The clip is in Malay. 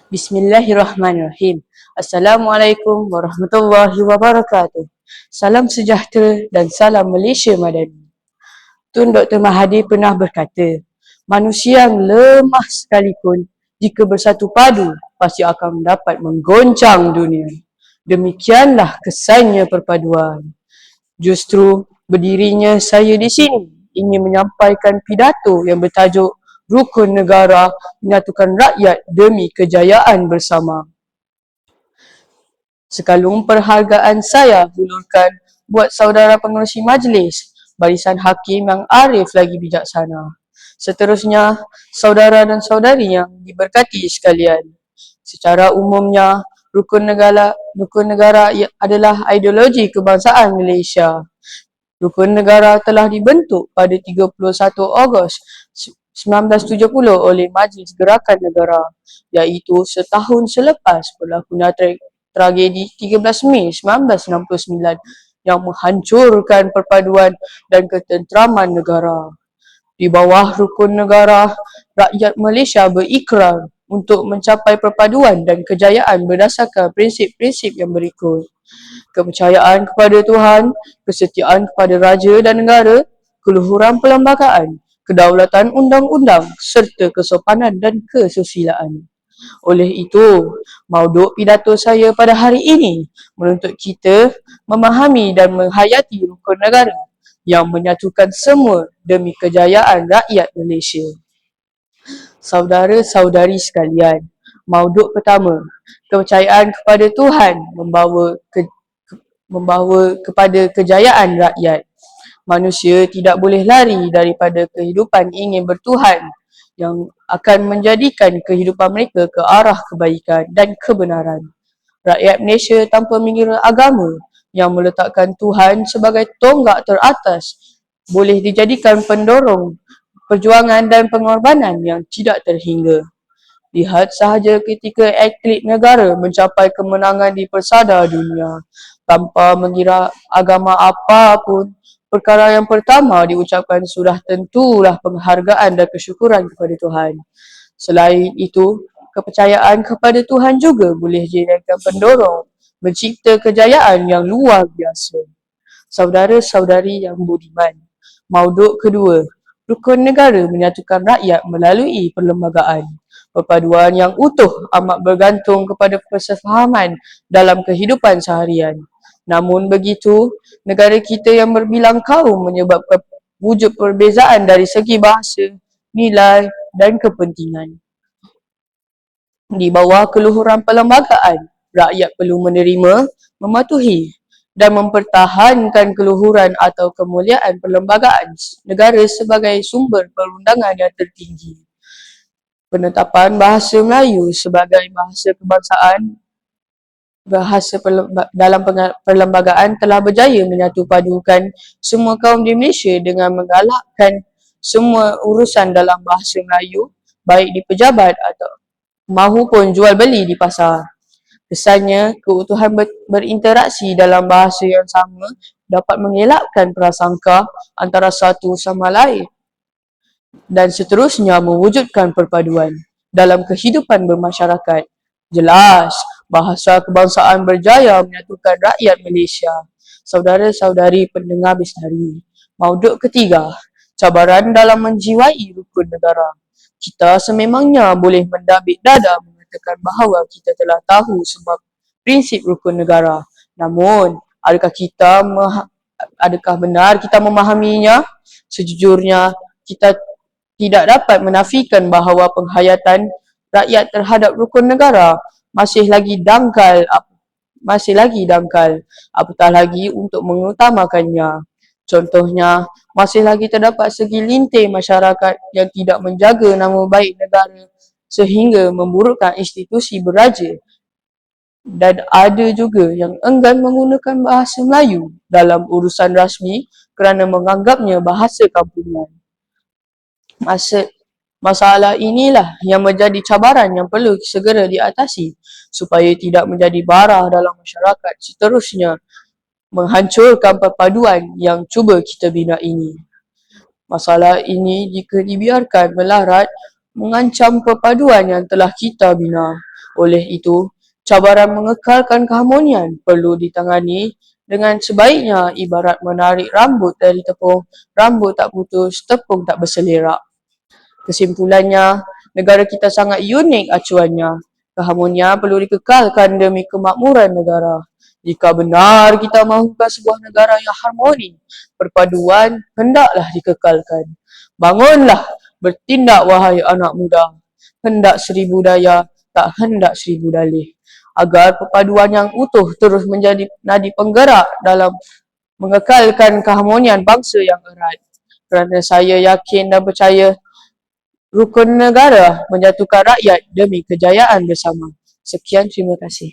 Bismillahirrahmanirrahim. Assalamualaikum warahmatullahi wabarakatuh. Salam sejahtera dan salam Malaysia Madani. Tun Dr. Mahathir pernah berkata, manusia yang lemah sekalipun jika bersatu padu pasti akan dapat menggoncang dunia. Demikianlah kesannya perpaduan. Justru berdirinya saya di sini ingin menyampaikan pidato yang bertajuk Rukun Negara Menyatukan Rakyat Demi Kejayaan Bersama. Sekalung perhargaan saya hulurkan buat saudara pengerusi majlis, barisan hakim yang arif lagi bijaksana. Seterusnya, saudara dan saudari yang diberkati sekalian. Secara umumnya, rukun negara adalah ideologi kebangsaan Malaysia. Rukun negara telah dibentuk pada 31 Ogos 1970 oleh Majlis Gerakan Negara, iaitu setahun selepas berlakunya tragedi 13 Mei 1969 yang menghancurkan perpaduan dan ketenteraman negara. Di bawah rukun negara, rakyat Malaysia berikrar untuk mencapai perpaduan dan kejayaan berdasarkan prinsip-prinsip yang berikut: kepercayaan kepada Tuhan, kesetiaan kepada raja dan negara, keluhuran perlembagaan, kedaulatan undang-undang serta kesopanan dan kesusilaan. Oleh itu, mauduk pidato saya pada hari ini menuntut kita memahami dan menghayati rukun negara yang menyatukan semua demi kejayaan rakyat Malaysia. Saudara-saudari sekalian, mauduk pertama, kepercayaan kepada Tuhan membawa kepada kejayaan rakyat. Manusia tidak boleh lari daripada kehidupan ingin bertuhan yang akan menjadikan kehidupan mereka ke arah kebaikan dan kebenaran. Rakyat Malaysia tanpa mengira agama yang meletakkan Tuhan sebagai tonggak teratas boleh dijadikan pendorong perjuangan dan pengorbanan yang tidak terhingga. Lihat sahaja ketika atlet negara mencapai kemenangan di persada dunia. Tanpa mengira agama apapun, perkara yang pertama diucapkan sudah tentulah penghargaan dan kesyukuran kepada Tuhan. Selain itu, kepercayaan kepada Tuhan juga boleh dijadikan pendorong mencipta kejayaan yang luar biasa. Saudara-saudari yang budiman, mauduk kedua, rukun negara menyatukan rakyat melalui perlembagaan. Perpaduan yang utuh amat bergantung kepada persefahaman dalam kehidupan seharian. Namun begitu, negara kita yang berbilang kaum menyebabkan wujud perbezaan dari segi bahasa, nilai dan kepentingan. Di bawah keluhuran perlembagaan, rakyat perlu menerima, mematuhi dan mempertahankan keluhuran atau kemuliaan perlembagaan negara sebagai sumber perundangan yang tertinggi. Penetapan bahasa Melayu sebagai bahasa kebangsaan dalam perlembagaan telah berjaya menyatu padukan semua kaum di Malaysia dengan menggalakkan semua urusan dalam bahasa Melayu, baik di pejabat atau mahupun jual beli di pasar. Kesannya, keutuhan berinteraksi dalam bahasa yang sama dapat mengelakkan prasangka antara satu sama lain dan seterusnya mewujudkan perpaduan dalam kehidupan bermasyarakat. Jelas, bahasa kebangsaan berjaya menyatukan rakyat Malaysia. Saudara-saudari pendengar Bestari, mauduk ketiga, cabaran dalam menjiwai rukun negara. Kita sememangnya boleh mendabik dada mengatakan bahawa kita telah tahu sebab prinsip rukun negara. Namun, adakah benar kita memahaminya? Sejujurnya, kita tidak dapat menafikan bahawa penghayatan rakyat terhadap rukun negara masih lagi dangkal, apatah lagi untuk mengutamakannya. Contohnya, masih lagi terdapat segelintir masyarakat yang tidak menjaga nama baik negara sehingga memburukkan institusi beraja. Dan ada juga yang enggan menggunakan bahasa Melayu dalam urusan rasmi kerana menganggapnya bahasa kampungan. Masalah inilah yang menjadi cabaran yang perlu segera diatasi supaya tidak menjadi bara dalam masyarakat seterusnya menghancurkan perpaduan yang cuba kita bina ini. Masalah ini jika dibiarkan melarat mengancam perpaduan yang telah kita bina. Oleh itu, cabaran mengekalkan keharmonian perlu ditangani dengan sebaiknya ibarat menarik rambut dari tepung, rambut tak putus, tepung tak berselerak. Kesimpulannya, negara kita sangat unik acuannya. Keharmonian perlu dikekalkan demi kemakmuran negara. Jika benar kita mahukan sebuah negara yang harmoni, perpaduan hendaklah dikekalkan. Bangunlah, bertindak wahai anak muda. Hendak seribu daya, tak hendak seribu dalih. Agar perpaduan yang utuh terus menjadi nadi penggerak dalam mengekalkan keharmonian bangsa yang erat. Kerana saya yakin dan percaya rukun negara menyatukan rakyat demi kejayaan bersama. Sekian, terima kasih.